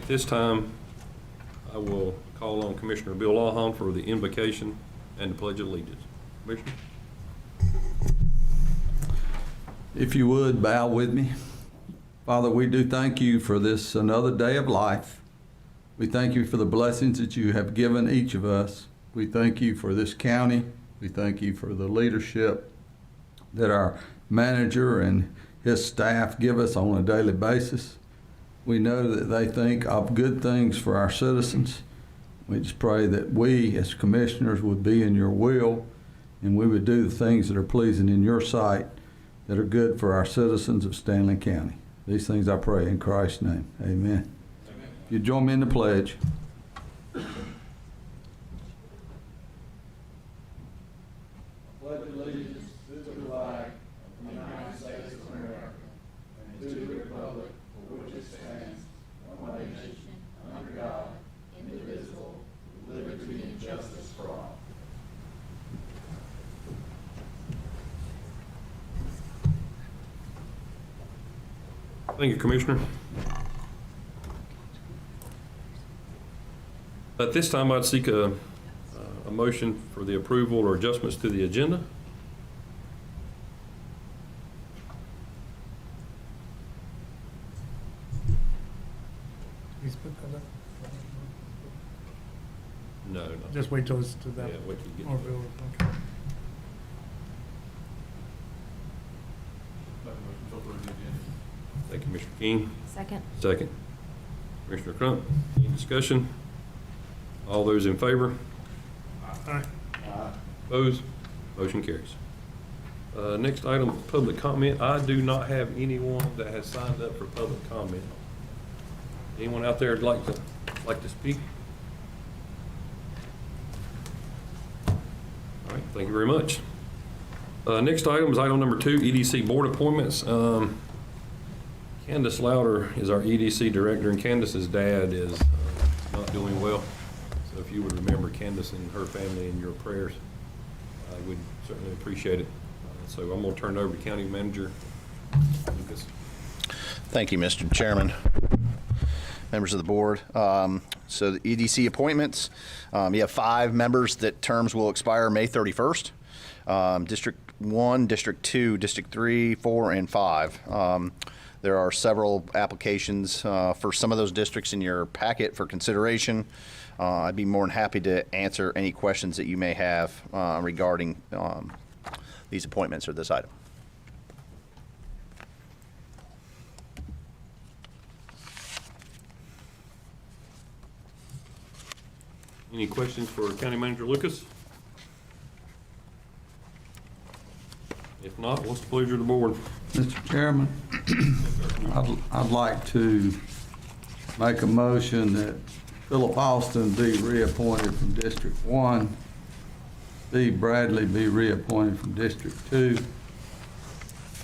At this time, I will call on Commissioner Bill Lawhon for the invocation and the Pledge of Allegiance. Commissioner? If you would, bow with me. Father, we do thank you for this another day of life. We thank you for the blessings that you have given each of us. We thank you for this county. We thank you for the leadership that our manager and his staff give us on a daily basis. We know that they think of good things for our citizens. We just pray that we as commissioners would be in your will and we would do the things that are pleasing in your sight, that are good for our citizens of Stanley County. These things I pray in Christ's name. Amen. Amen. If you join me in the pledge. Pledge allegiance to the flag of the United States of America and to the republic for which it stands, one nation, under God, indivisible, with liberty and justice for all. Thank you, Commissioner. At this time, I'd seek a motion for the approval or adjustments to the agenda. Please put that up. No, no. Just wait till it's to that. Yeah, wait till you get Or to it. Bill, okay. Thank you, Mr. King. Second. Second. Commissioner Crump, any discussion? All those in favor? Aye. Opposed? Motion carries. Next item, public comment. I do not have anyone that has signed up for public comment. Anyone out there would like to speak? All right, thank you very much. Next item is item number 2, EDC board appointments. Candace Louder is our EDC director, and Candace's dad is not doing well. So if you would remember Candace and her family in your prayers, I would certainly appreciate it. So I'm going to turn it over to County Manager Lucas. Thank you, Mr. Chairman. Members of the board. So the EDC appointments, you have 5 members that terms will expire May 31st. District 1, District 2, District 3, 4, and 5. There are several applications for some of those districts in your packet for consideration. I'd be more than happy to answer any questions that you may have regarding these appointments or this item. Any questions for County Manager Lucas? If not, what's the pleasure of the board? Mr. Chairman, I'd like to make a motion that Philip Austin be reappointed from District 1, Steve Bradley be reappointed from District 2,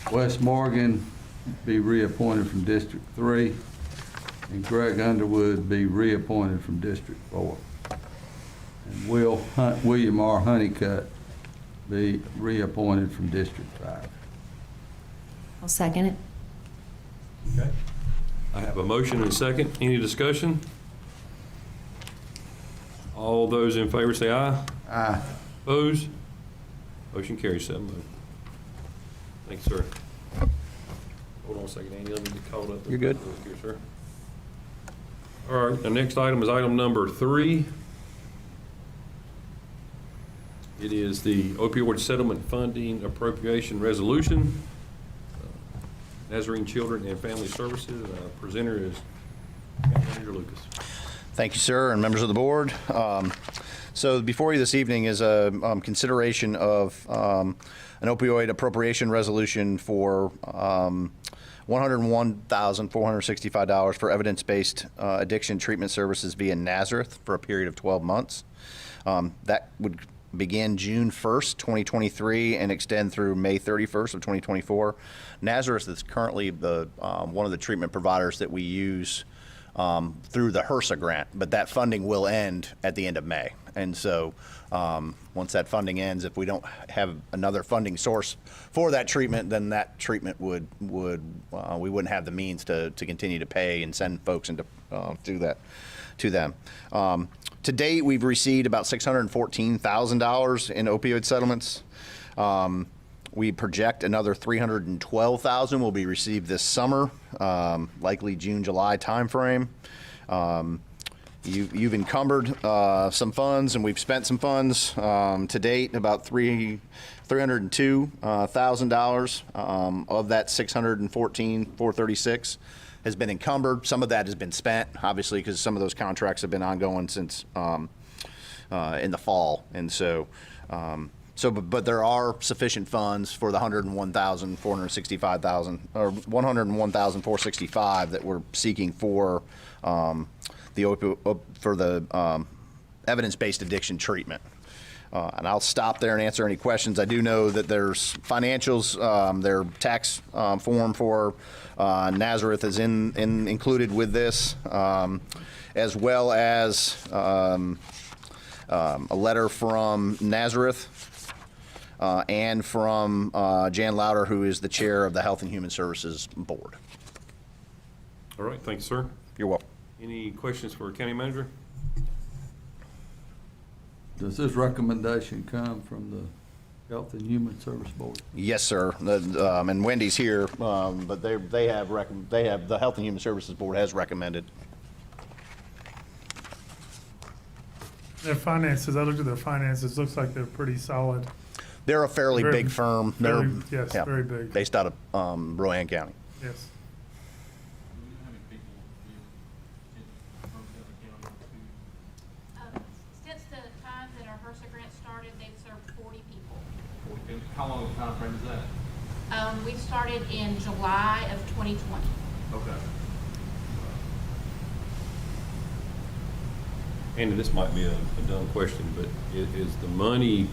Wes Morgan be reappointed from District 3, and Greg Underwood be reappointed from District 4. And William R. Honeycutt be reappointed from District 5. I'll second it. Okay. I have a motion and a second. Any discussion? All those in favor say aye. Aye. Opposed? Motion carries 7-0. Thank you, sir. Hold on a second, Andy. Let me get caught up. You're good. Here, sir. All right, the next item is item number 3. It is the opioid settlement funding appropriation resolution. Nazarene Children and Family Services. Presenter is County Manager Lucas. Thank you, sir, and members of the board. So before you this evening is a consideration of an opioid appropriation resolution for $101,465 for evidence-based addiction treatment services via Nazareth for a period of 12 months. That would begin June 1st, 2023 and extend through May 31st of 2024. Nazareth is currently the one of the treatment providers that we use through the HRSA grant, but that funding will end at the end of May. And so once that funding ends, if we don't have another funding source for that treatment, then that treatment would we wouldn't have the means to continue to pay and send folks into to them. To date, we've received about $614,000 in opioid settlements. We project another $312,000 will be received this summer, likely June, July timeframe. You've encumbered some funds, and we've spent some funds to date, about $302,000 of that $614,436 has been encumbered. Some of that has been spent, obviously, because some of those contracts have been ongoing since in the fall, and so. But there are sufficient funds for the $101,465,000 or $101,465 that we're seeking for the evidence-based addiction treatment. And I'll stop there and answer any questions. I do know that there's financials, their tax form for Nazareth is included with this, as well as a letter from Nazareth and from Jan Louder, who is the chair of the Health and Human Services Board. All right, thanks, sir. You're welcome. Any questions for County Manager? Does this recommendation come from the Health and Human Service Board? Yes, sir. And Wendy's here, but they have the Health and Human Services Board has recommended. Their finances, I looked at their finances, looks like they're pretty solid. They're a fairly Very- big firm. very- They're yes, very big. based out of Rowan County. Yes. Since the time that our HRSA grant started, they've served 40 people. How long of a time frame is that? We started in July of 2020. Okay. Andy, this might be a dumb question, but is the money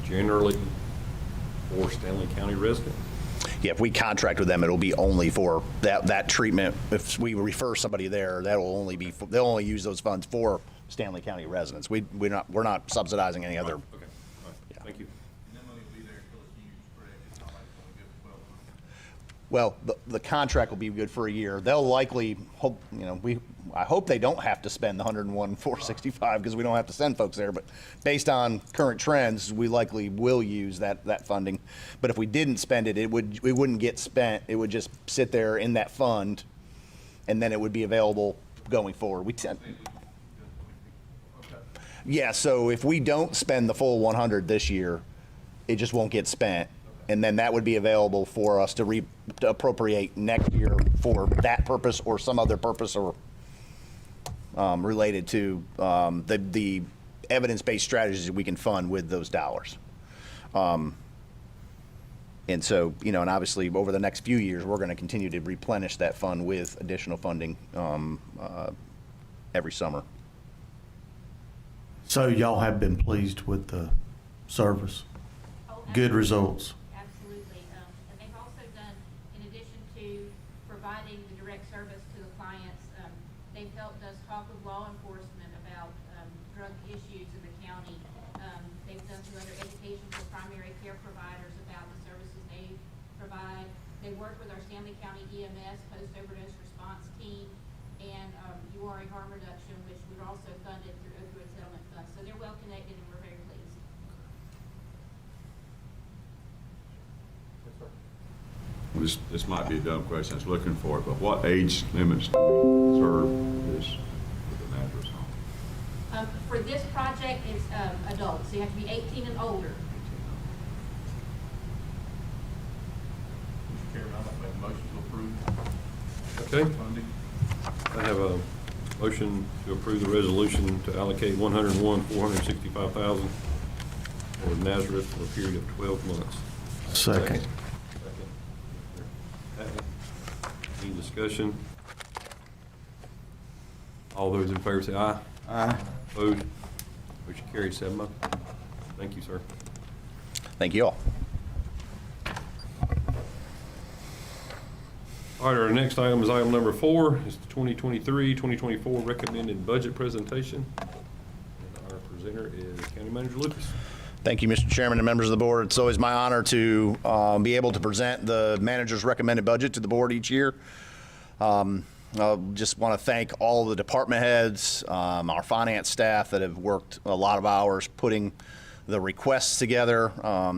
generally for Stanley County residents? Yeah, if we contract with them, it'll be only for that treatment. If we refer somebody there, that'll only be they'll only use those funds for Stanley County residents. We're not subsidizing any other. Okay, all right, thank you. And that money will be there until it's used, correct? It's not like it's only good for 12 months. Well, the contract will be good for a year. They'll likely hope, I hope they don't have to spend the $101,465 because we don't have to send folks there. But based on current trends, we likely will use that funding. But if we didn't spend it, it wouldn't get spent. It would just sit there in that fund, and then it would be available going forward. Yeah. So if we don't spend the full 100 this year, it just won't get spent. And then that would be available for us to appropriate next year for that purpose or some other purpose or related to the evidence-based strategies that we can fund with those dollars. And so, and obviously over the next few years, we're going to continue to replenish that fund with additional funding every summer. So y'all have been pleased with the service? Oh, Good absolutely. results? Absolutely. And they've also done, in addition to providing the direct service to the clients, they've helped us talk with law enforcement about drug issues in the county. They've done some other education for primary care providers about the services they provide. They work with our Stanley County EMS post-overdose response team and URA harm reduction, which we're also funded through opioid settlement funds. So they're well connected and we're very pleased. This might be a dumb question, I was looking for it, but what age limits do we serve this with the Nazareth home? For this project, it's adults, so you have to be 18 and older. Mr. Chairman, I'd like to make a motion to approve Okay, funding. I have a motion to approve the resolution to allocate $101,465,000 for Nazareth for a period of 12 months. Second. Any discussion? All those in favor say aye. Aye. Opposed? Motion carried 7-0. Thank you, sir. Thank you all. All right, our next item is item number 4. It's the 2023-2024 recommended budget presentation. And our presenter is County Manager Lucas. Thank you, Mr. Chairman and members of the board. It's always my honor to be able to present the manager's recommended budget to the board each year. I just want to thank all the department heads, our finance staff that have worked a lot of hours putting the requests together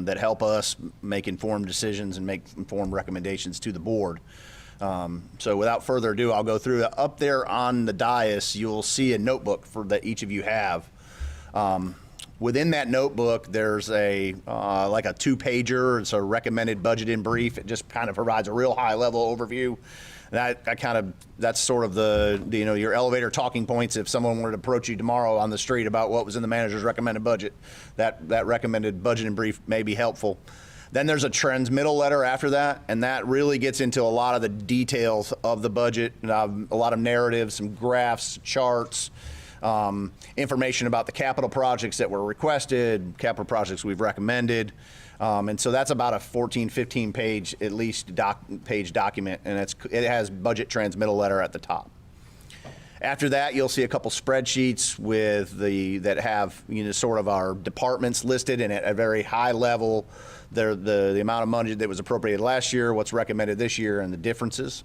that help us make informed decisions and make informed recommendations to the board. So without further ado, I'll go through. Up there on the dais, you'll see a notebook that each of you have. Within that notebook, there's a like a 2-pager. It's a recommended budget in brief. It just kind of provides a real high-level overview. That's sort of the your elevator talking points. If someone were to approach you tomorrow on the street about what was in the manager's recommended budget, that recommended budget in brief may be helpful. Then there's a transmittal letter after that, and that really gets into a lot of the details of the budget, a lot of narratives, some graphs, charts, information about the capital projects that were requested, capital projects we've recommended. And so that's about a 14, 15 page, at least page document, and it has budget transmittal letter at the top. After that, you'll see a couple spreadsheets that have sort of our departments listed, and at a very high level, the amount of money that was appropriated last year, what's recommended this year, and the differences.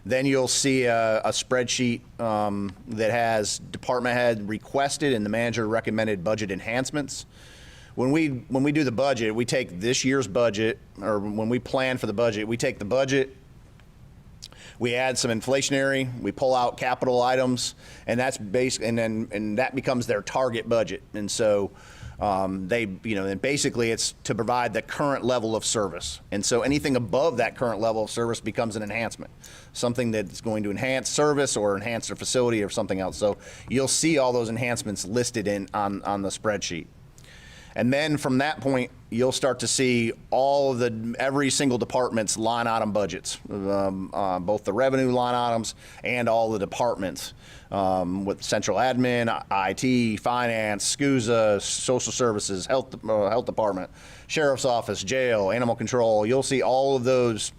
Then you'll see a spreadsheet that has department head requested and the manager recommended budget enhancements. When we do the budget, we take this year's budget, or when we plan for the budget, we take the budget, we add some inflationary, we pull out capital items, and that's and that becomes their target budget. And so and basically it's to provide the current level of service. And so anything above that current level of service becomes an enhancement, something that's going to enhance service or enhance their facility or something else. So you'll see all those enhancements listed on the spreadsheet. And then from that point, you'll start to see every single department's line item budgets, both the revenue line items and all the departments, with central admin, IT, finance, SCUSA, social services, health department, sheriff's office, jail, animal control. You'll see all of those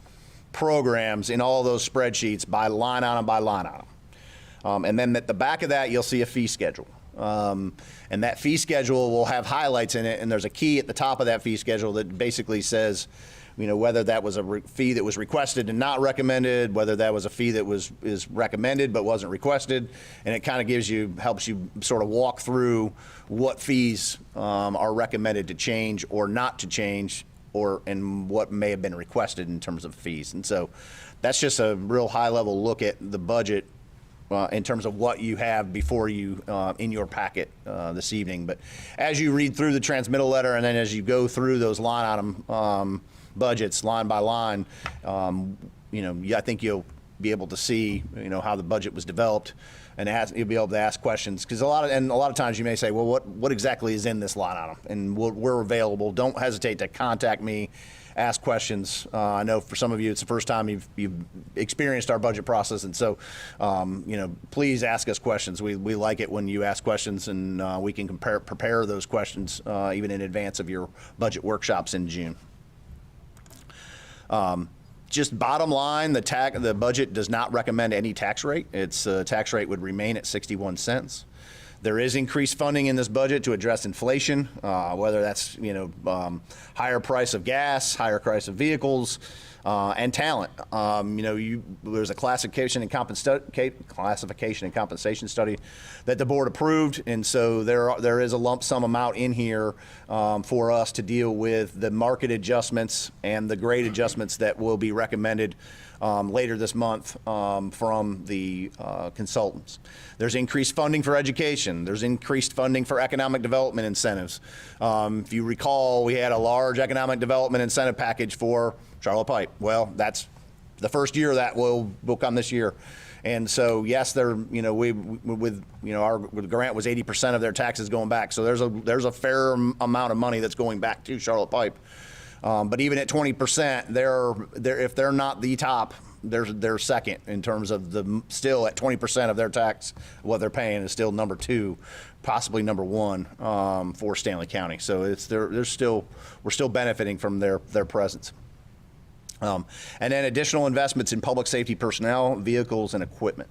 programs in all those spreadsheets by line item. And then at the back of that, you'll see a fee schedule. And that fee schedule will have highlights in it, and there's a key at the top of that fee schedule that basically says, whether that was a fee that was requested and not recommended, whether that was a fee that is recommended but wasn't requested, and it kind of helps you sort of walk through what fees are recommended to change or not to change, and what may have been requested in terms of fees. And so that's just a real high-level look at the budget in terms of what you have before you in your packet this evening. But as you read through the transmittal letter, and then as you go through those line item budgets line by line, I think you'll be able to see how the budget was developed, and you'll be able to ask questions, because a lot of times you may say, well, what exactly is in this line item? And we're available. Don't hesitate to contact me. Ask questions. I know for some of you, it's the first time you've experienced our budget process, and so please ask us questions. We like it when you ask questions, and we can prepare those questions even in advance of your budget workshops in June. Just bottom line, the budget does not recommend any tax rate. Its tax rate would remain at 61 cents. There is increased funding in this budget to address inflation, whether that's higher price of gas, higher price of vehicles, and talent. There's a classification and compensation study that the board approved, and so there is a lump sum amount in here for us to deal with the market adjustments and the grade adjustments that will be recommended later this month from the consultants. There's increased funding for education. There's increased funding for economic development incentives. If you recall, we had a large economic development incentive package for Charlotte Pipe. Well, that's the first year that will come this year. And so, yes, the grant was 80% of their taxes going back. So there's a fair amount of money that's going back to Charlotte Pipe. But even at 20%, if they're not the top, they're second in terms of still at 20% of their tax, what they're paying is still number 2, possibly number 1 for Stanley County. So we're still benefiting from their presence. And then additional investments in public safety personnel, vehicles, and equipment.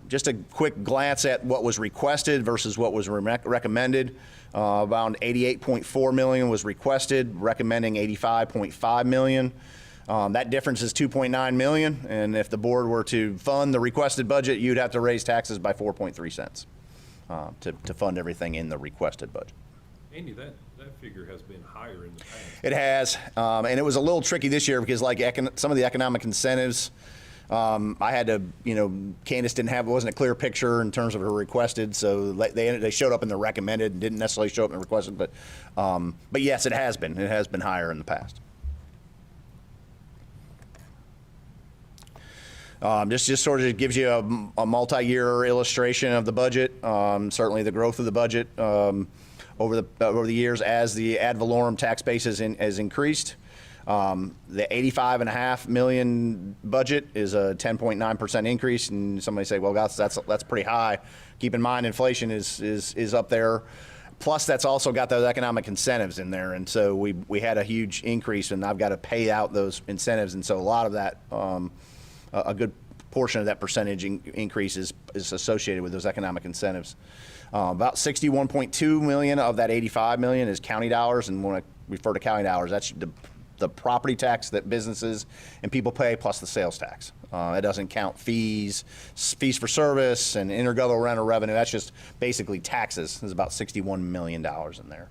Just a quick glance at what was requested versus what was recommended. Around $88.4 million was requested, recommending $85.5 million. That difference is 2.9 million, and if the board were to fund the requested budget, you'd have to raise taxes by 4.3 cents to fund everything in the requested budget. Andy, that figure has been higher in the past. It has, and it was a little tricky this year because like some of the economic incentives, I had to, Candace wasn't a clear picture in terms of her requested, so they showed up in the recommended and didn't necessarily show up in the requested, but yes, it has been. It has been higher in the past. Just sort of gives you a multi-year illustration of the budget. Certainly the growth of the budget over the years as the ad valorem tax base has increased. The $85.5 million budget is a 10.9% increase, and somebody say, well, that's pretty high. Keep in mind, inflation is up there. Plus, that's also got those economic incentives in there, and so we had a huge increase, and I've got to pay out those incentives, and so a lot of that, a good portion of that percentage increase is associated with those economic incentives. About 61.2 million of that 85 million is county dollars, and when I refer to county dollars, that's the property tax that businesses and people pay plus the sales tax. It doesn't count fees for service and intergovernmental rental revenue. That's just basically taxes. There's about $61 million in there.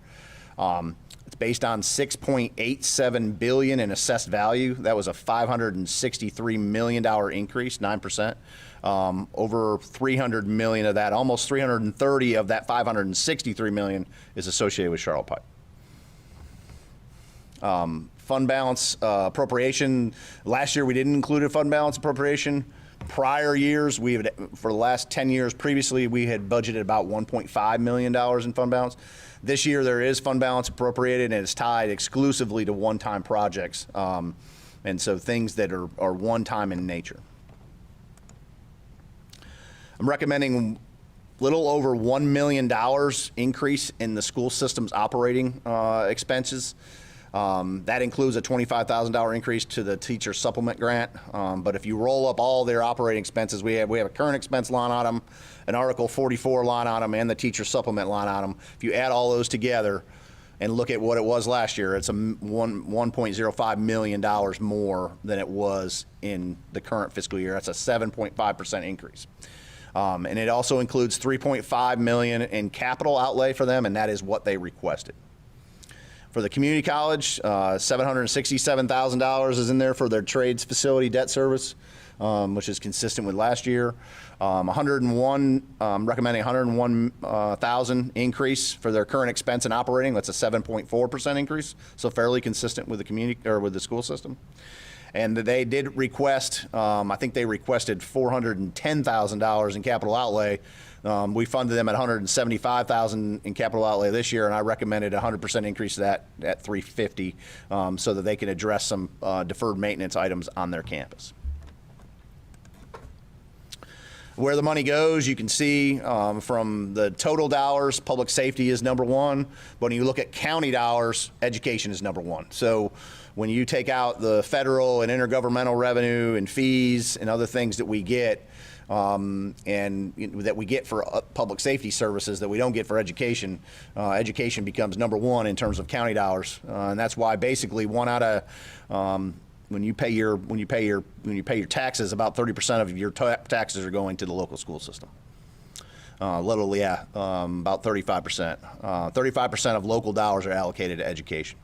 It's based on $6.87 billion in assessed value. That was a $563 million increase, 9%. Over 300 million of that, almost 330 of that 563 million is associated with Charlotte Pike. Fund balance appropriation. Last year we didn't include a fund balance appropriation. Prior years, for the last 10 years previously, we had budgeted about $1.5 million in fund balance. This year there is fund balance appropriated, and it's tied exclusively to one-time projects, and so things that are one-time in nature. I'm recommending little over $1 million increase in the school system's operating expenses. That includes a $25,000 increase to the teacher supplement grant. But if you roll up all their operating expenses, we have a current expense line item, an Article 44 line item, and the teacher supplement line item. If you add all those together and look at what it was last year, it's $1.05 million more than it was in the current fiscal year. That's a 7.5% increase. And it also includes $3.5 million in capital outlay for them, and that is what they requested. For the community college, $767,000 is in there for their trades facility debt service, which is consistent with last year. Recommending $101,000 increase for their current expense in operating. That's a 7.4% increase, so fairly consistent with the community or with the school system. And they did request, I think they requested $410,000 in capital outlay. We funded them at $175,000 in capital outlay this year, and I recommended a 100% increase to that at $350,000 so that they can address some deferred maintenance items on their campus. Where the money goes, you can see from the total dollars, public safety is number one, but when you look at county dollars, education is number one. So when you take out the federal and intergovernmental revenue and fees and other things that we get, and that we get for public safety services that we don't get for education, education becomes number one in terms of county dollars, and that's why basically one out of when you pay your taxes, about 30% of your taxes are going to the local school system. Literally, yeah, about 35%. 35% of local dollars are allocated to education.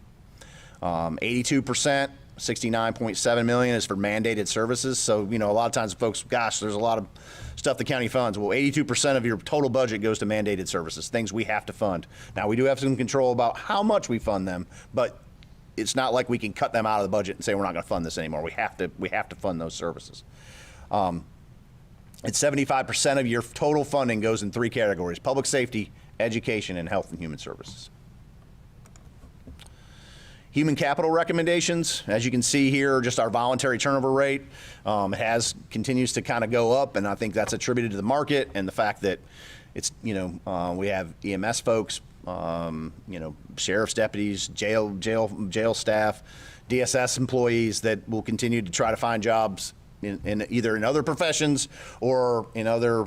82%. $69.7 million is for mandated services. So, a lot of times folks, gosh, there's a lot of stuff the county funds. Well, 82% of your total budget goes to mandated services, things we have to fund. Now, we do have some control about how much we fund them, but it's not like we can cut them out of the budget and say we're not going to fund this anymore. We have to fund those services. And 75% of your total funding goes in three categories: public safety, education, and health and human services. Human capital recommendations, as you can see here, just our voluntary turnover rate continues to kind of go up, and I think that's attributed to the market and the fact that it's we have EMS folks, sheriff's deputies, jail staff, DSS employees that will continue to try to find jobs in either in other professions or in other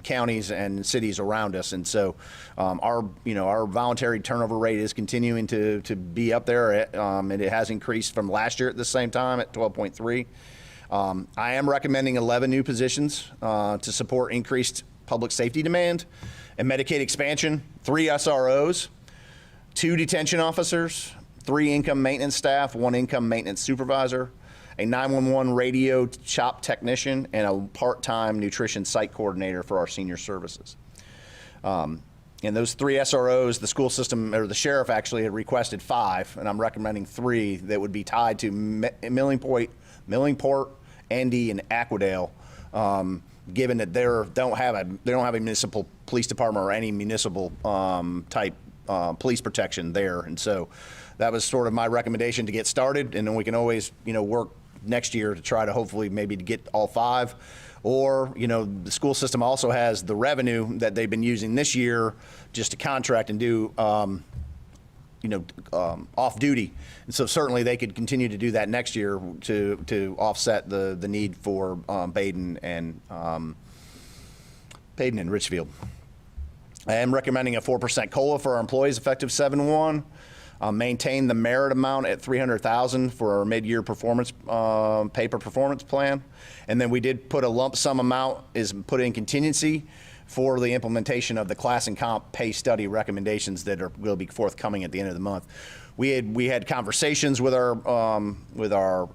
counties and cities around us. And so our voluntary turnover rate is continuing to be up there, and it has increased from last year at the same time at 12.3. I am recommending 11 new positions to support increased public safety demand and Medicaid expansion, 3 SROs, 2 detention officers, 3 income maintenance staff, 1 income maintenance supervisor, a 911 radio shop technician, and a part-time nutrition site coordinator for our senior services. And those 3 SROs, the school system, or the sheriff actually had requested 5, and I'm recommending 3 that would be tied to Millingport, Endy, and Aquadale, given that they don't have a municipal police department or any municipal type police protection there. And so that was sort of my recommendation to get started, and then we can always, work next year to try to hopefully maybe to get all 5. Or, the school system also has the revenue that they've been using this year just to contract and do, off duty. And so certainly they could continue to do that next year to offset the need for Baden and Richfield. I am recommending a 4% COLA for our employees effective 7/1. Maintain the merit amount at $300,000 for our mid-year performance paper performance plan, and then we did put a lump sum amount is put in contingency for the implementation of the class and comp pay study recommendations that will be forthcoming at the end of the month. We had conversations with our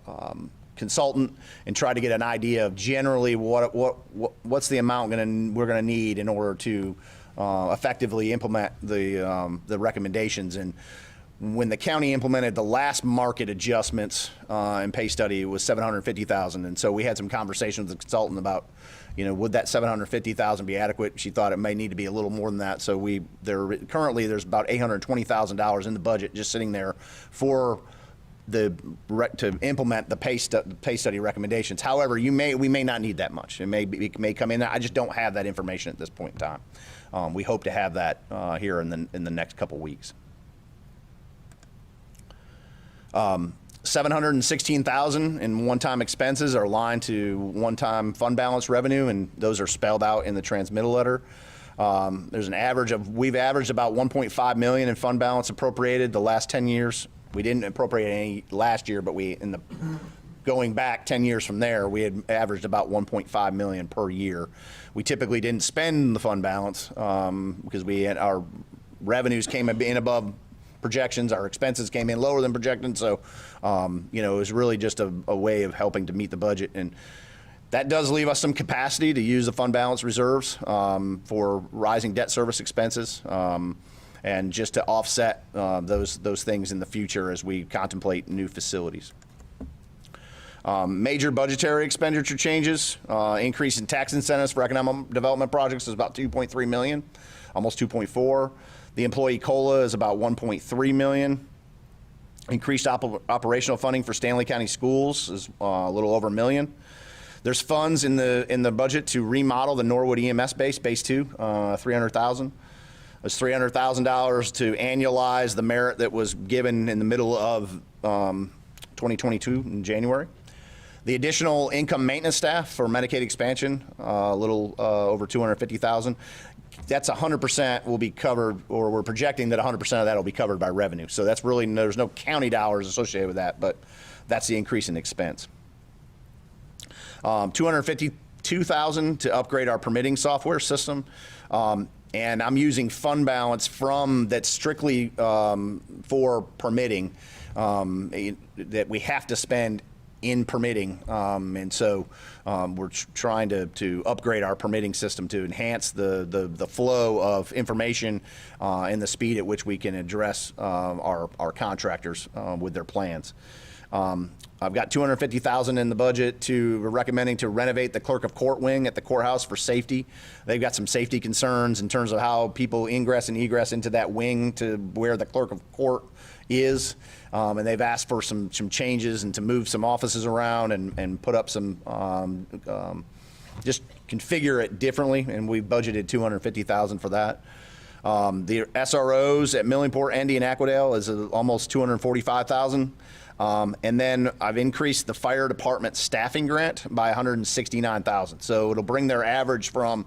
consultant and tried to get an idea of generally what's the amount we're going to need in order to effectively implement the recommendations. And when the county implemented the last market adjustments and pay study, it was $750,000. And so we had some conversations with the consultant about, would that $750,000 be adequate? She thought it may need to be a little more than that. So currently there's about $820,000 in the budget just sitting there for to implement the pay study recommendations. However, we may not need that much. It may come in. I just don't have that information at this point in time. We hope to have that here in the next couple weeks. $716,000 in one-time expenses are aligned to one-time fund balance revenue, and those are spelled out in the transmittal letter. We've averaged about $1.5 million in fund balance appropriated the last 10 years. We didn't appropriate any last year, but going back 10 years from there, we had averaged about $1.5 million per year. We typically didn't spend the fund balance because our revenues came in above projections, our expenses came in lower than projected. So, it was really just a way of helping to meet the budget. And that does leave us some capacity to use the fund balance reserves for rising debt service expenses. And just to offset those things in the future as we contemplate new facilities. Major budgetary expenditure changes, increase in tax incentives for economic development projects is about $2.3 million, almost 2.4. The employee COLA is about $1.3 million. Increased operational funding for Stanley County Schools is a little over $1 million. There's funds in the budget to remodel the Norwood EMS base 2, $300,000. There's $300,000 to annualize the merit that was given in the middle of 2022 in January. The additional income maintenance staff for Medicaid expansion, a little over $250,000. That's 100% will be covered, or we're projecting that 100% of that will be covered by revenue. So that's really, there's no county dollars associated with that, but that's the increase in expense. $252,000 to upgrade our permitting software system. And I'm using fund balance that's strictly for permitting that we have to spend in permitting. And so we're trying to upgrade our permitting system to enhance the flow of information and the speed at which we can address our contractors with their plans. I've got $250,000 in the budget we're recommending to renovate the clerk of court wing at the courthouse for safety. They've got some safety concerns in terms of how people ingress and egress into that wing to where the clerk of court is. And they've asked for some changes and to move some offices around and put up some, just configure it differently. And we budgeted $250,000 for that. The SROs at Millingport, Endy, and Aquadale is almost $245,000. And then I've increased the fire department staffing grant by $169,000. So it'll bring their average from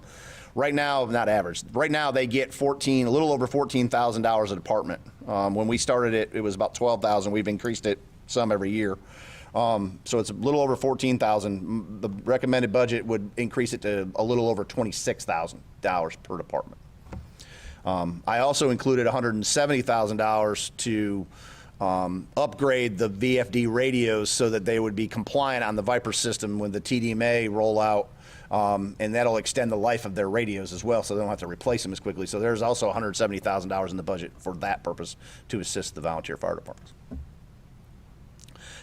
right now, not average. Right now they get a little over $14,000 a department. When we started it, it was about $12,000. We've increased it some every year. So it's a little over $14,000. The recommended budget would increase it to a little over $26,000 per department. I also included $170,000 to upgrade the VFD radios so that they would be compliant on the Viper system when the TDMA roll out, and that'll extend the life of their radios as well, so they don't have to replace them as quickly. So there's also $170,000 in the budget for that purpose to assist the volunteer fire departments.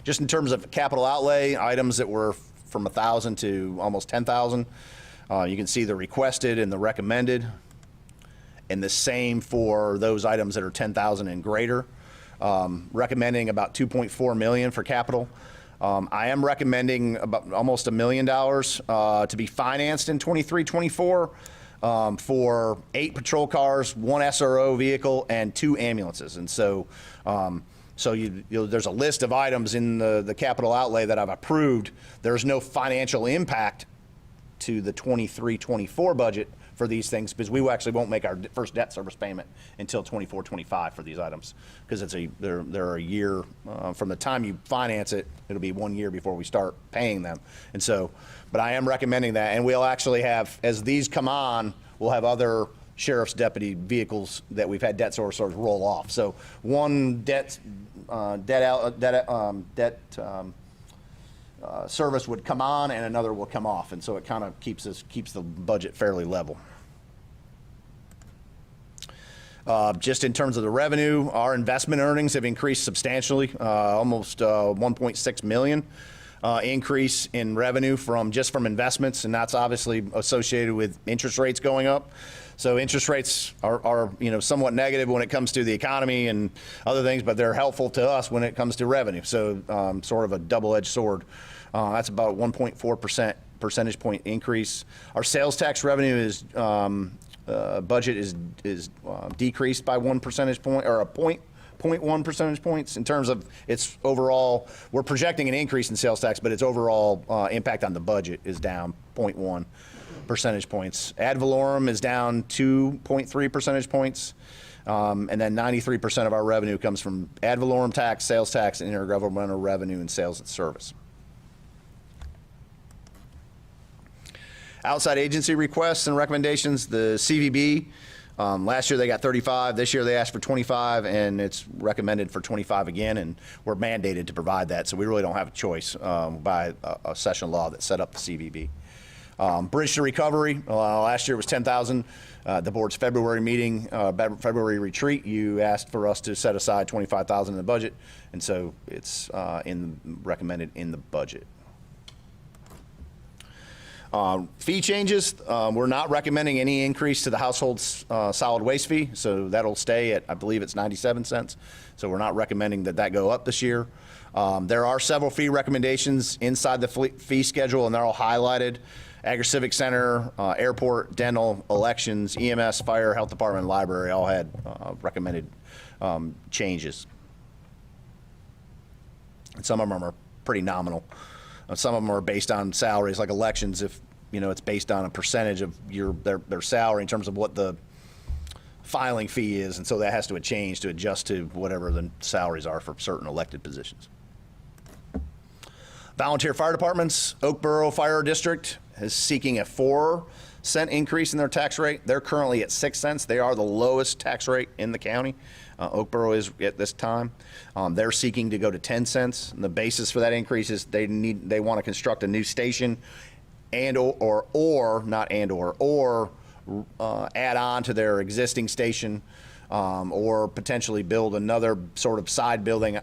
Just in terms of capital outlay, items that were from 1,000 to almost 10,000, you can see the requested and the recommended, and the same for those items that are 10,000 and greater. Recommending about $2.4 million for capital. I am recommending about almost $1 million to be financed in 23-24 for 8 patrol cars, 1 SRO vehicle, and 2 ambulances. And so, there's a list of items in the capital outlay that I've approved. There's no financial impact to the 23-24 budget for these things, because we actually won't make our first debt service payment until 24-25 for these items, because they're a year from the time you finance it. It'll be 1 year before we start paying them. And so, but I am recommending that, and we'll actually have, as these come on, we'll have other sheriff's deputy vehicles that we've had debt service roll off. So one service would come on and another will come off, and so it kind of keeps the budget fairly level. Just in terms of the revenue, our investment earnings have increased substantially, almost 1.6 million increase in revenue from investments, and that's obviously associated with interest rates going up. So interest rates are somewhat negative when it comes to the economy and other things, but they're helpful to us when it comes to revenue. So sort of a double-edged sword. That's about 1.4% percentage point increase. Our sales tax revenue is budget is decreased by 1 percentage point, or 0.1 percentage points in terms of its overall. We're projecting an increase in sales tax, but its overall impact on the budget is down 0.1 percentage points. Ad valorem is down 2.3 percentage points. And then 93% of our revenue comes from ad valorem tax, sales tax, and intergovernmental revenue and sales and service. Outside agency requests and recommendations, the CVB, last year they got 35, this year they asked for 25, and it's recommended for 25 again, and we're mandated to provide that, so we really don't have a choice by a session law that set up the CVB. Bridge to recovery, last year was 10,000. The board's February meeting, February retreat, you asked for us to set aside 25,000 in the budget, and so it's recommended in the budget. Fee changes, we're not recommending any increase to the household solid waste fee, so that'll stay at, I believe it's 97 cents. So we're not recommending that go up this year. There are several fee recommendations inside the fee schedule, and they're all highlighted. Agri-Civic Center, airport, dental, elections, EMS, fire, health department, and library all had recommended changes. And some of them are pretty nominal. Some of them are based on salaries, like elections. If it's based on a percentage of their salary in terms of what the filing fee is, and so that has to change to adjust to whatever the salaries are for certain elected positions. Volunteer fire departments, Oakboro Fire District is seeking a 4-cent increase in their tax rate. They're currently at 6 cents. They are the lowest tax rate in the county. Oakboro is at this time. They're seeking to go to 10 cents. And the basis for that increase is they want to construct a new station add on to their existing station, or potentially build another sort of side building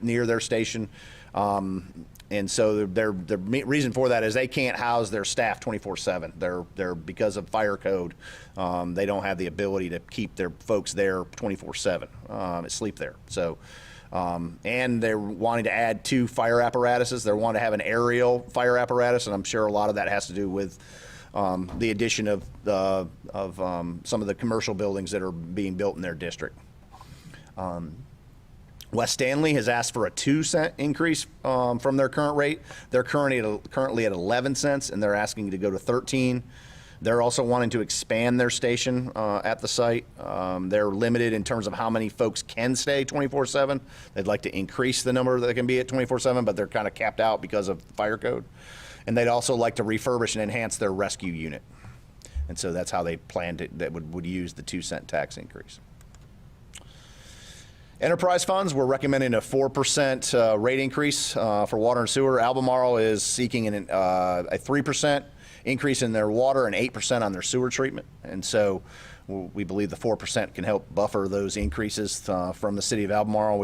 near their station. And so their reason for that is they can't house their staff 24/7. They're because of fire code, they don't have the ability to keep their folks there 24/7, sleep there. So, and they're wanting to add 2 fire apparatuses. They want to have an aerial fire apparatus, and I'm sure a lot of that has to do with the addition of some of the commercial buildings that are being built in their district. West Stanley has asked for a 2-cent increase from their current rate. They're currently at 11 cents, and they're asking to go to 13. They're also wanting to expand their station at the site. They're limited in terms of how many folks can stay 24/7. They'd like to increase the number that can be at 24/7, but they're kind of capped out because of the fire code. And they'd also like to refurbish and enhance their rescue unit. And so that's how they planned it, that would use the 2-cent tax increase. Enterprise funds, we're recommending a 4% rate increase for water and sewer. Albemarle is seeking a 3% increase in their water and 8% on their sewer treatment. And so we believe the 4% can help buffer those increases from the city of Albemarle.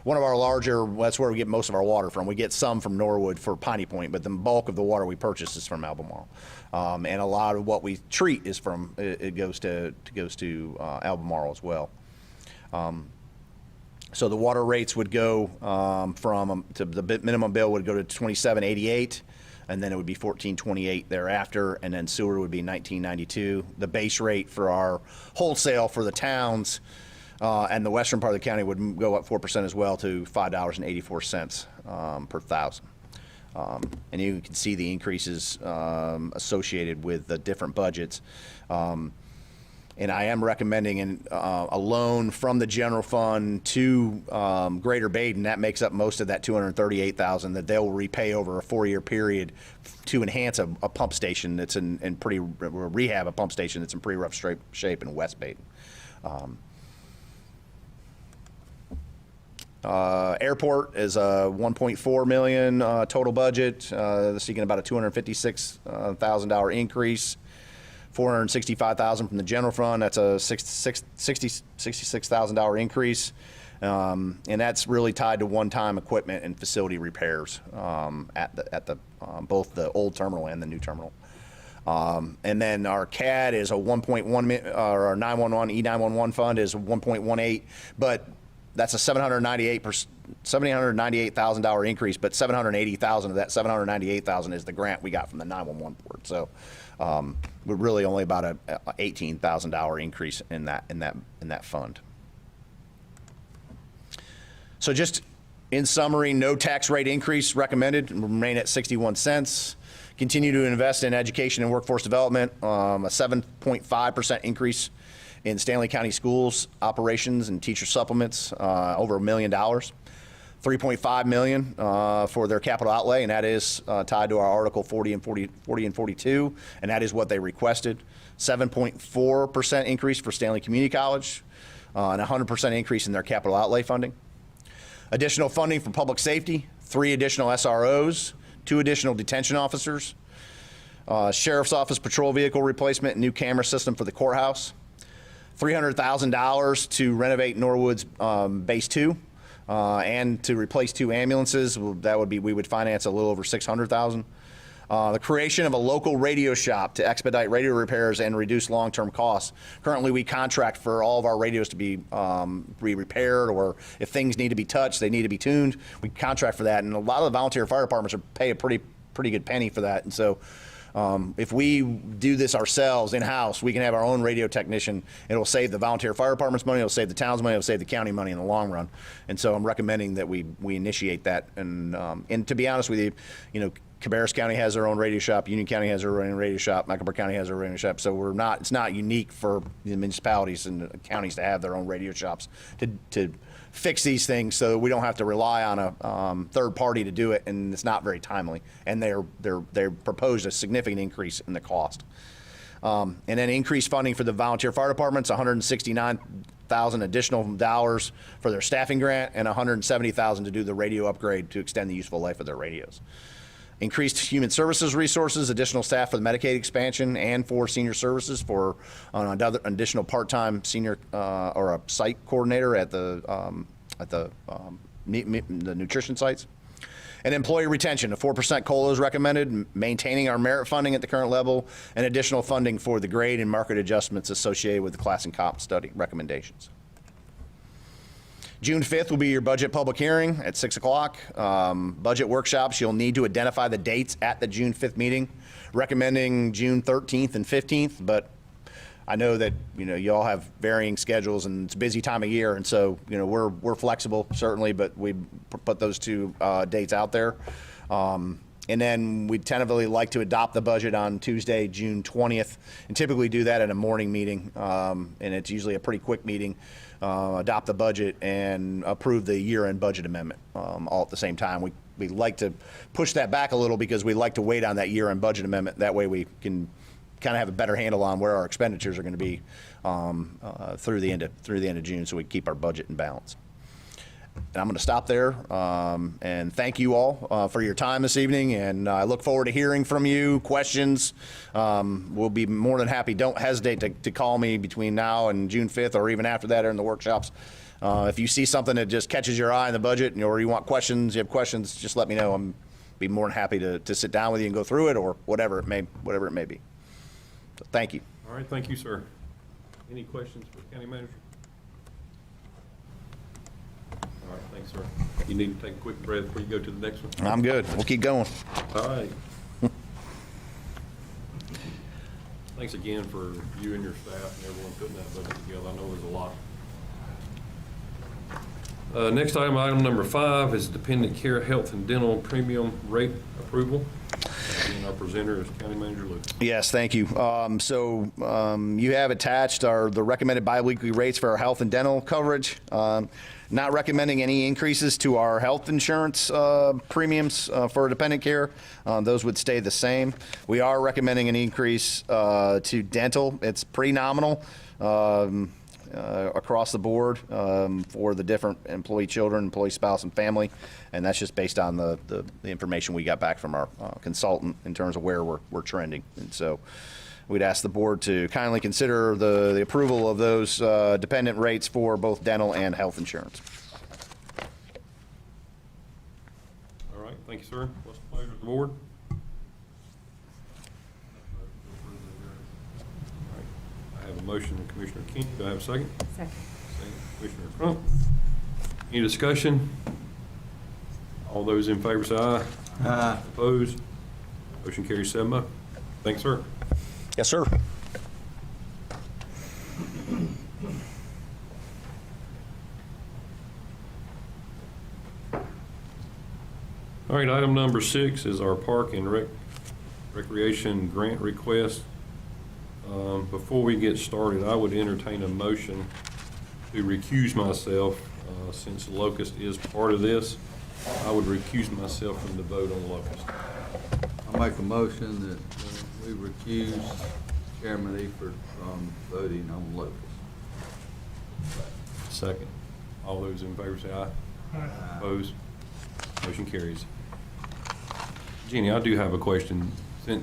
One of our larger, that's where we get most of our water from. We get some from Norwood for Piney Point, but the bulk of the water we purchase is from Albemarle. And a lot of what we treat is from, it goes to Albemarle as well. So the water rates would go to the minimum bill would go to $27.88, and then it would be $14.28 thereafter, and then sewer would be $19.92. The base rate for our wholesale for the towns and the western part of the county would go up 4% as well to $5.84 per thousand. And you can see the increases associated with the different budgets. And I am recommending a loan from the general fund to Greater Baden. That makes up most of that $238,000 that they'll repay over a 4-year period to enhance a pump station that's rehab a pump station that's in pretty rough shape in West Baden. Airport is a $1.4 million total budget. They're seeking about a $256,000 increase. $465,000 from the general fund. That's a $66,000 increase, and that's really tied to one-time equipment and facility repairs at both the old terminal and the new terminal. And then our CAD is a 1.1, or our 911 E911 fund is 1.18, but that's a $798,000 increase, but $780,000 of that $798,000 is the grant we got from the 911 board. So we're really only about a $18,000 increase in that fund. So just in summary, no tax rate increase recommended, remain at 61 cents. Continue to invest in education and workforce development, a 7.5% increase in Stanley County Schools operations and teacher supplements, over $1 million. $3.5 million for their capital outlay, and that is tied to our Article 40 and 42, and that is what they requested. 7.4% increase for Stanley Community College, and 100% increase in their capital outlay funding. Additional funding for public safety, 3 additional SROs, 2 additional detention officers, Sheriff's Office patrol vehicle replacement, new camera system for the courthouse, $300,000 to renovate Norwood's Base 2, and to replace 2 ambulances. That would be, we would finance a little over $600,000. The creation of a local radio shop to expedite radio repairs and reduce long-term costs. Currently, we contract for all of our radios to be repaired, or if things need to be touched, they need to be tuned. We contract for that, and a lot of the volunteer fire departments pay a pretty good penny for that. And so, if we do this ourselves in-house, we can have our own radio technician. It'll save the volunteer fire department's money, it'll save the town's money, it'll save the county money in the long run. And so I'm recommending that we initiate that. And to be honest with you, Cabarrus County has their own radio shop, Union County has their own radio shop, Mecklenburg County has their radio shop. So it's not unique for the municipalities and the counties to have their own radio shops to fix these things, so that we don't have to rely on a third party to do it, and it's not very timely. And they proposed a significant increase in the cost. And then increased funding for the volunteer fire departments, $169,000 additional dollars for their staffing grant, and $170,000 to do the radio upgrade to extend the useful life of their radios. Increased human services resources, additional staff for the Medicaid expansion, and for senior services for another additional part-time senior or a site coordinator at the nutrition sites. And employee retention, a 4% COLA is recommended, maintaining our merit funding at the current level, and additional funding for the grade and market adjustments associated with the class and comp study recommendations. June 5th will be your budget public hearing at 6 o'clock. Budget workshops, you'll need to identify the dates at the June 5th meeting, recommending June 13th and 15th, but I know that, you all have varying schedules and it's a busy time of year, and so, we're flexible, certainly, but we put those two dates out there. And then we'd tentatively like to adopt the budget on Tuesday, June 20th, and typically do that at a morning meeting, and it's usually a pretty quick meeting. Adopt the budget and approve the year-end budget amendment all at the same time. We like to push that back a little because we like to wait on that year-end budget amendment. That way we can kind of have a better handle on where our expenditures are going to be through the end of June, so we keep our budget in balance. And I'm going to stop there and thank you all for your time this evening, and I look forward to hearing from you. Questions, we'll be more than happy. Don't hesitate to call me between now and June 5th or even after that during the workshops. If you see something that just catches your eye in the budget, or you want questions, you have questions, just let me know. I'm be more than happy to sit down with you and go through it, or whatever it may be. So thank you. All right, thank you, sir. Any questions for the county manager? All right, thanks, sir. You need to take a quick breath before you go to the next one? I'm good. We'll keep going. All right. Thanks again for you and your staff and everyone putting that budget together. I know it was a lot. Next item number 5 is dependent care health and dental premium rate approval. And our presenter is County Manager Lucas. Yes, thank you. You have attached the recommended biweekly rates for our health and dental coverage. Not recommending any increases to our health insurance premiums for dependent care. Those would stay the same. We are recommending an increase to dental. It's pretty nominal across the board for the different employee children, employee spouse, and family. And that's just based on the information we got back from our consultant in terms of where we're trending. And so we'd ask the board to kindly consider the approval of those dependent rates for both dental and health insurance. All right, thank you, sir. What's the pleasure of the board? All right, I have a motion, Commissioner King. Do I have a second? Second. Second, Commissioner Crump. Any discussion? All those in favor say aye. Aye. Opposed? Motion carries 7-0. Thanks, sir. Yes, sir. All right, item number 6 is our park and recreation grant request. Before we get started, I would entertain a motion to recuse myself since Locust is part of this. I would recuse myself from the vote on Locust. I make a motion that we recuse Chairman Eford from voting on Locust. Second. All those in favor say aye. Aye. Opposed? Motion carries. Jeannie, I do have a question. Do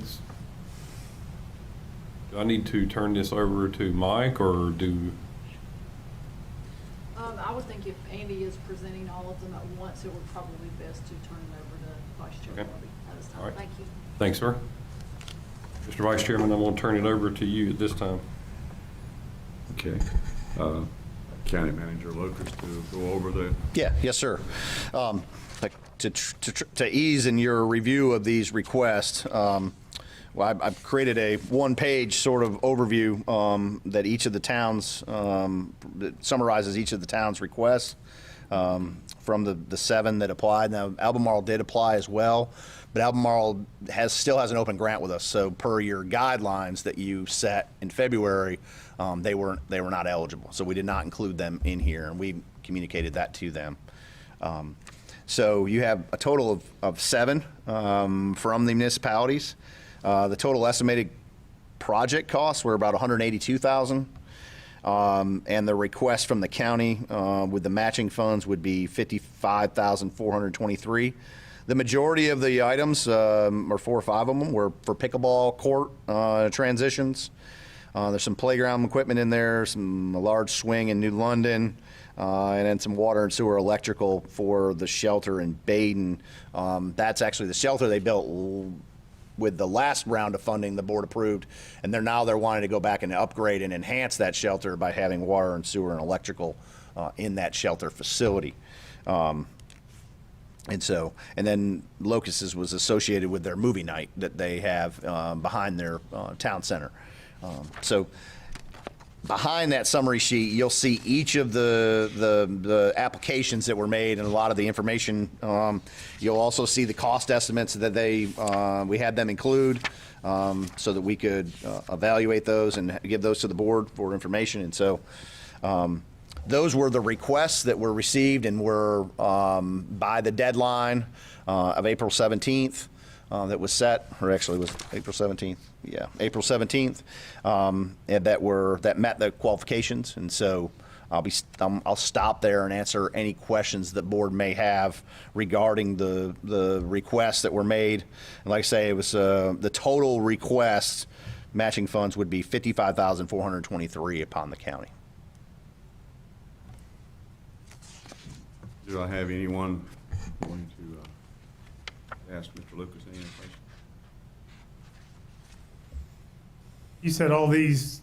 I need to turn this over to Mike, or do? I would think if Andy is presenting all of them at once, it would probably be best to turn it over to Vice Chair Okay. Bobby at this time. All right. Thank you. Thanks, sir. Mr. Vice Chairman, I'm going to turn it over to you at this time. Okay. County Manager Locust to go over the. Yeah, yes, sir. To ease in your review of these requests, I've created a one-page sort of overview that each of the towns, that summarizes each of the towns' requests from the 7 that applied. Now, Albemarle did apply as well, but Albemarle still has an open grant with us. So per your guidelines that you set in February, they were not eligible. So we did not include them in here, and we communicated that to them. So you have a total of 7 from the municipalities. The total estimated project costs were about $182,000, and the request from the county with the matching funds would be $55,423. The majority of the items, or 4 or 5 of them, were for pickleball court transitions. There's some playground equipment in there, a large swing in New London, and then some water and sewer electrical for the shelter in Baden. That's actually the shelter they built with the last round of funding the board approved, and they're wanting to go back and upgrade and enhance that shelter by having water and sewer and electrical in that shelter facility. And then Locusts was associated with their movie night that they have behind their town center. So behind that summary sheet, you'll see each of the applications that were made and a lot of the information. You'll also see the cost estimates that we had them include so that we could evaluate those and give those to the board for information. And so those were the requests that were received and were by the deadline of April 17th that was set, or actually was April 17th. Yeah, April 17th, and that met the qualifications. And so I'll stop there and answer any questions that board may have regarding the requests that were made. And like I say, it was the total request matching funds would be $55,423 upon the county. Do I have anyone going to ask Mr. Lucas any questions? You said all these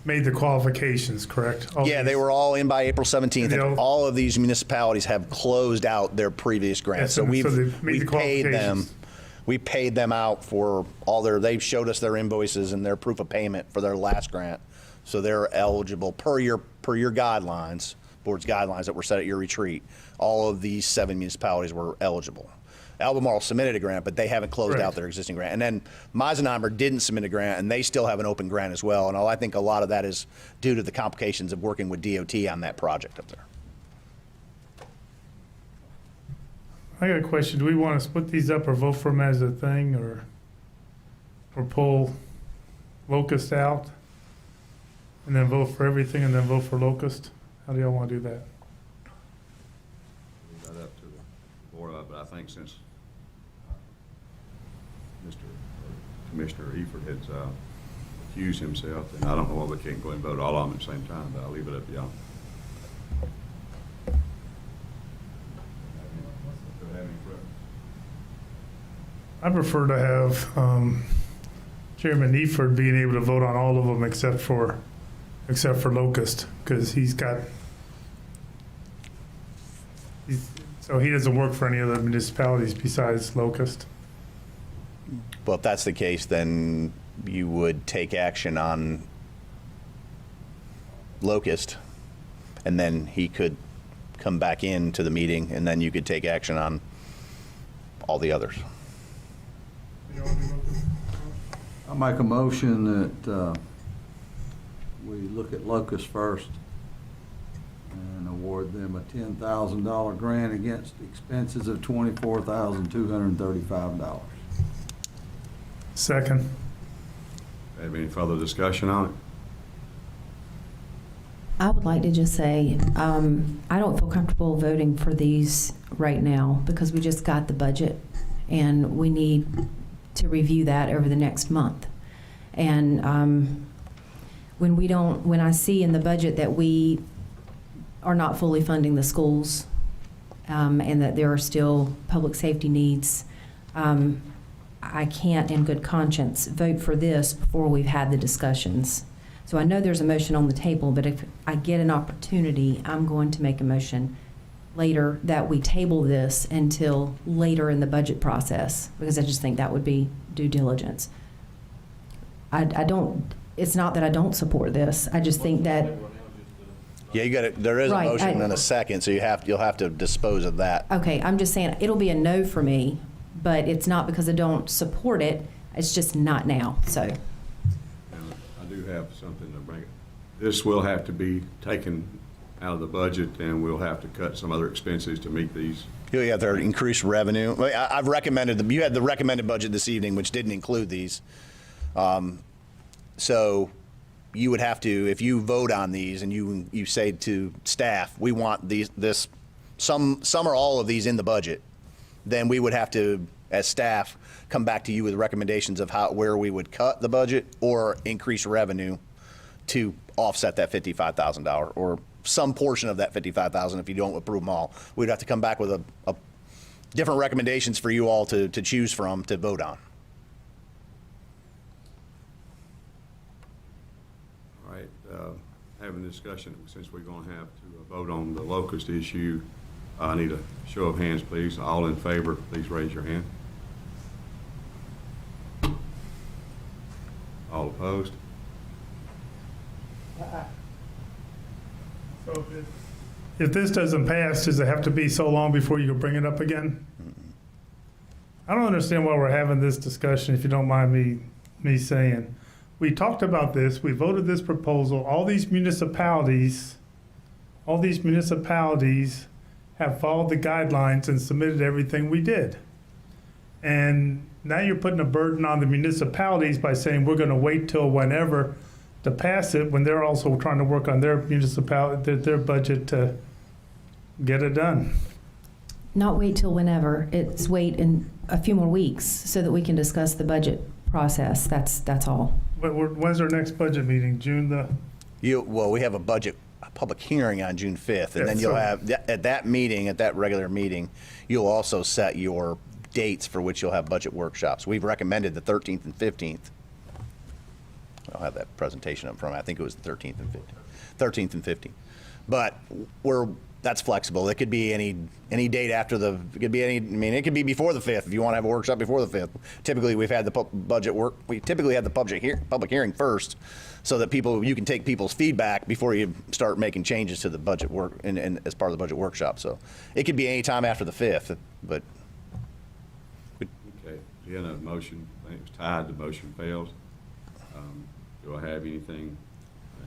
made the qualifications, correct? Yeah, they were all in by April 17th, And and all of these municipalities have closed out their previous grants. Yeah, So so they've made we the paid them. qualifications. We paid them out for they've showed us their invoices and their proof of payment for their last grant. So they're eligible per your guidelines, board's guidelines that were set at your retreat. All of these 7 municipalities were eligible. Albemarle submitted a grant, but they haven't closed Correct. out their existing grant. And then Meisenheimer didn't submit a grant, and they still have an open grant as well. And I think a lot of that is due to the complications of working with DOT on that project up there. I got a question. Do we want to split these up or vote for them as a thing, or pull Locust out and then vote for everything and then vote for Locust? How do y'all want to do that? Leave that up to the board, but I think since Commissioner Eford has accused himself, and I don't know why we can't go and vote all of them at the same time, but I'll leave it up to y'all. Do I have any preference? I prefer to have Chairman Eford being able to vote on all of them except for Locust, because so he doesn't work for any other municipalities besides Locust. Well, if that's the case, then you would take action on Locust, and then he could come back into the meeting, and then you could take action on all the others. I make a motion that we look at Locust first and award them a $10,000 grant against expenses of $24,235. Second. Have any further discussion on it? I would like to just say, I don't feel comfortable voting for these right now because we just got the budget and we need to review that over the next month. And when I see in the budget that we are not fully funding the schools and that there are still public safety needs, I can't in good conscience vote for this before we've had the discussions. So I know there's a motion on the table, but if I get an opportunity, I'm going to make a motion later that we table this until later in the budget process, because I just think that would be due diligence. It's not that I don't support this. I just think that. Yeah, there is a Right, motion and a second, so you'll have to dispose of that. Okay, I'm just saying, it'll be a no for me, but it's not because I don't support it. It's just not now, so. And I do have something to bring. This will have to be taken out of the budget, and we'll have to cut some other expenses to meet these. You have to increase revenue. I've recommended you had the recommended budget this evening, which didn't include these. So you would have to, if you vote on these and you say to staff, we want some or all of these in the budget, then we would have to, as staff, come back to you with recommendations of where we would cut the budget or increase revenue to offset that $55,000 or some portion of that $55,000 if you don't approve them all. We'd have to come back with a different recommendations for you all to choose from to vote on. All right. having a discussion, since we're going to have to vote on the locust issue, I need a show of hands, please. All in favor, please raise your hand. All opposed? So if this doesn't pass, does it have to be so long before you can bring it up again? I don't understand why we're having this discussion, if you don't mind me saying. We talked about this, we voted this proposal, all these municipalities have followed the guidelines and submitted everything we did. And now you're putting a burden on the municipalities by saying we're gonna wait till whenever to pass it, when they're also trying to work on their municipality, their budget to get it done. Not wait till whenever, it's wait in a few more weeks so that we can discuss the budget process. That's all. When's our next budget meeting? June the? Well, we have a public hearing on June 5th, and Yeah, then you'll so- have, at that meeting, at that regular meeting, you'll also set your dates for which you'll have budget workshops. We've recommended the 13th and 15th. I'll have that presentation up front. I think it was the 13th and 15th. But that's flexible. It could be any date after it could be it could be before the 5th if you want to have a workshop before the 5th. Typically, we typically have the public hearing first, so that you can take people's feedback before you start making changes to the budget work and as part of the budget workshop. So it could be any time after the 5th, but Okay, again, a motion, I think it was tied, the motion fails. Do I have anything,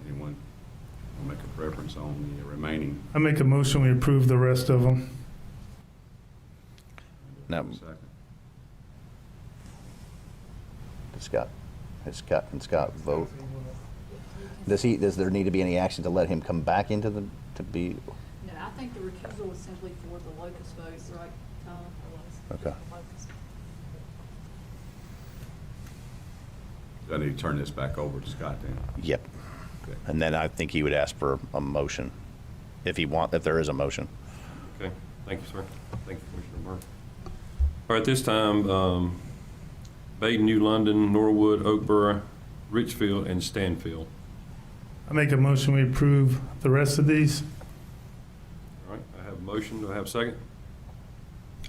anyone make a preference on the remaining? I make a motion, we approve the rest of them. No. Second. Can Scott vote? Does there need to be any action to let him come back into to be? No, I think the recusal was simply for the locust votes, right, Tom? Okay. Locust. I need to turn this back over to Scott then. Yep. Okay. And then I think he would ask for a motion, if there is a motion. Okay, thank you, sir. Thank you, Commissioner Burr. All right, this time, Baden, New London, Norwood, Oakboro, Richfield, and Stanfield. I make a motion, we approve the rest of these. All right, I have a motion. Do I have a second?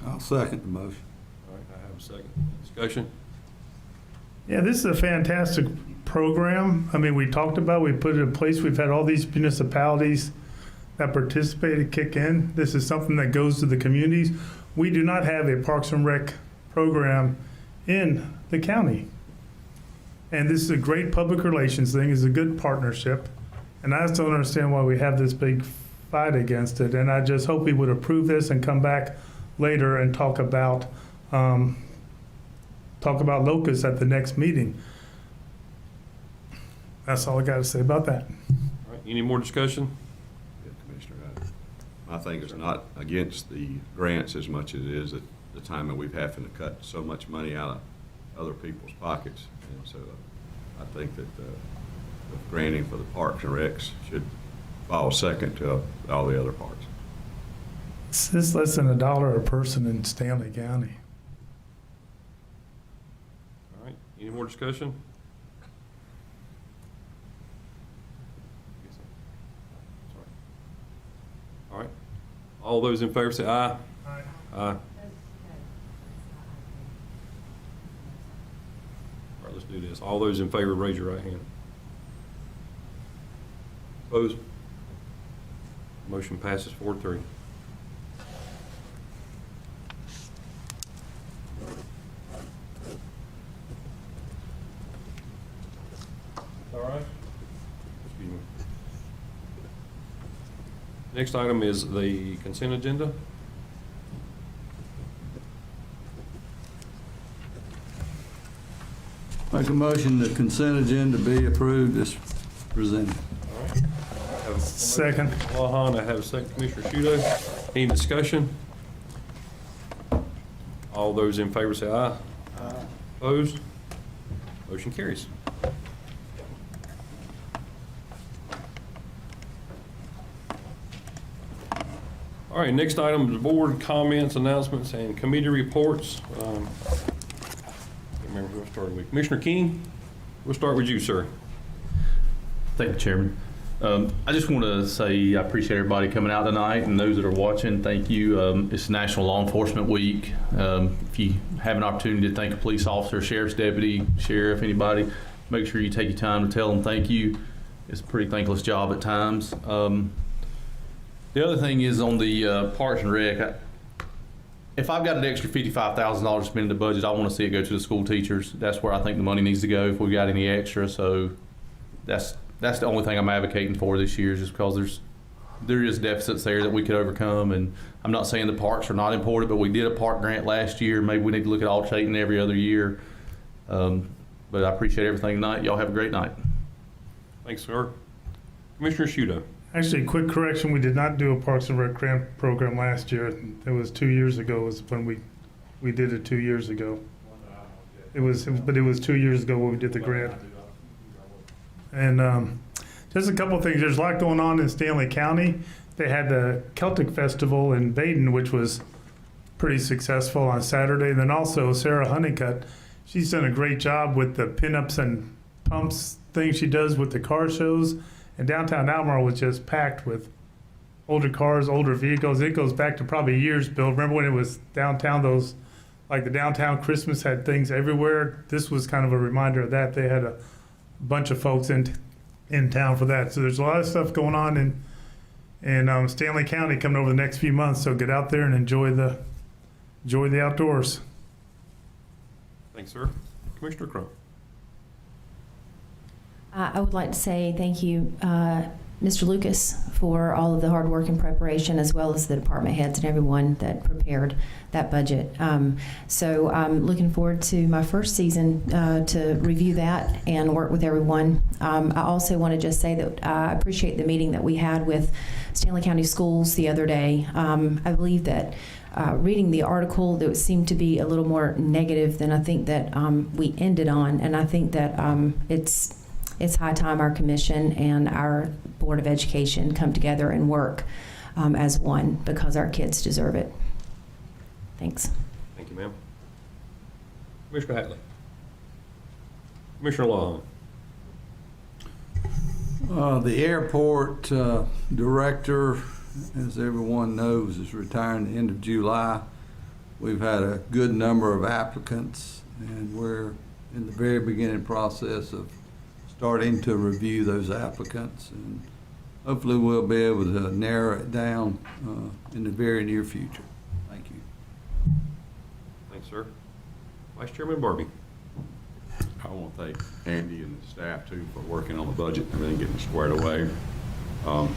I'll second the motion. All right, I have a second. Discussion? Yeah, this is a fantastic program. I mean, we talked about, we put it in place, we've had all these municipalities that participated kick in. This is something that goes to the communities. We do not have a Parks and Rec program in the county. And this is a great public relations thing, it's a good partnership. And I just don't understand why we have this big fight against it. And I just hope we would approve this and come back later and talk about locusts at the next meeting. That's all I got to say about that. All right, any more discussion? Yeah, Commissioner, my thing is not against the grants as much as it is at the time that we've having to cut so much money out of other people's pockets. And so I think that the granting for the Parks and Recs should fall second to all the other parts. It's less than $1 a person in Stanley County. All right, any more discussion? All right, all those in favor say aye. Aye. Aye. All right, let's do this. All those in favor, raise your right hand. Opposed? Motion passes 4-3. All right. Excuse me. Next item is the consent agenda. Make a motion the consent agenda be approved as presented. All right. I have a Second. Lahan, I have a second, Commissioner Shudo. Any discussion? All those in favor say aye. Aye. Opposed? Motion carries. All right, next item is board comments, announcements, and committee reports. Can't remember who I started with. Commissioner King, we'll start with you, sir. Thank you, Chairman. I just want to say I appreciate everybody coming out tonight, and those that are watching, thank you. It's National Law Enforcement Week. If you have an opportunity to thank a police officer, sheriff's deputy, sheriff, anybody, make sure you take your time to tell them thank you. It's a pretty thankless job at times. The other thing is on the Parks and Rec, if I've got an extra $55,000 to spend in the budget, I want to see it go to the school teachers. That's where I think the money needs to go if we got any extra. So that's the only thing I'm advocating for this year, is just because there is deficits there that we could overcome. And I'm not saying the parks are not important, but we did a park grant last year. Maybe we need to look at alternating every other year. But I appreciate everything tonight. Y'all have a great night. Thanks, sir. Commissioner Shudo. Actually, quick correction, we did not do a Parks and Rec grant program last year. It was 2 years ago was when we did it 2 years ago. But it was 2 years ago when we did the grant. And just a couple of things. There's a lot going on in Stanley County. They had the Celtic Festival in Baden, which was pretty successful on Saturday. And then also Sarah Honeycutt, she's done a great job with the pinups and pumps thing she does with the car shows. And downtown Albemarle was just packed with older cars, older vehicles. It goes back to probably years, Bill. Remember when it was downtown, like the downtown Christmas had things everywhere? This was kind of a reminder of that. They had a bunch of folks in town for that. So there's a lot of stuff going on in Stanley County coming over the next few months. So get out there and enjoy the outdoors. Thanks, sir. Commissioner Crump. I would like to say thank you, Mr. Lucas, for all of the hard work and preparation, as well as the department heads and everyone that prepared that budget. So I'm looking forward to my first season to review that and work with everyone. I also want to just say that I appreciate the meeting that we had with Stanley County Schools the other day. I believe that reading the article, that seemed to be a little more negative than I think that we ended on, and I think that it's high time our commission and our Board of Education come together and work as one, because our kids deserve it. Thanks. Thank you, ma'am. Commissioner Hatley. Commissioner Long. The airport director, as everyone knows, is retiring at the end of July. We've had a good number of applicants, and we're in the very beginning process of starting to review those applicants, and hopefully we'll be able to narrow it down in the very near future. Thank you. Thanks, sir. Vice Chairman Barbie. I want to thank Andy and the staff too for working on the budget and everything, getting squared away. I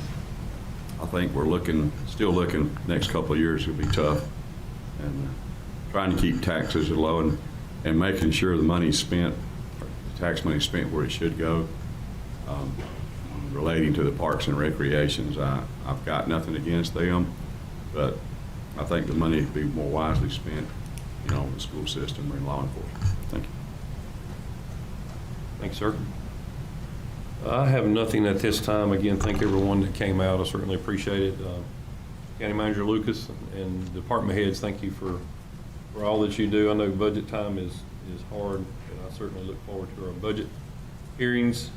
think we're still looking, next couple of years will be tough, and trying to keep taxes low and making sure the money's spent, tax money spent where it should go. Relating to the parks and recreations, I've got nothing against them, but I think the money would be more wisely spent, in the school system or in law enforcement. Thank you. Thanks, sir. I have nothing at this time. Again, thank everyone that came out. I certainly appreciate it. County Manager Lucas and department heads, thank you for all that you do. I know budget time is hard, and I certainly look forward to our budget hearings,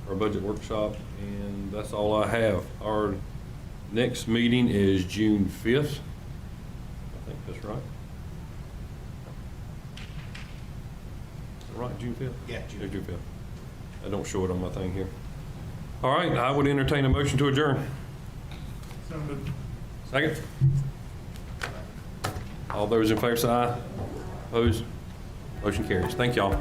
our budget workshop, and that's all I have. Our next meeting is June 5th. I think that's right. Is that right, June 5th? Yeah, June 5th. I don't show it on my thing here. All right, I would entertain a motion to adjourn. Second? All those in favor say aye. Opposed? Motion carries. Thank y'all.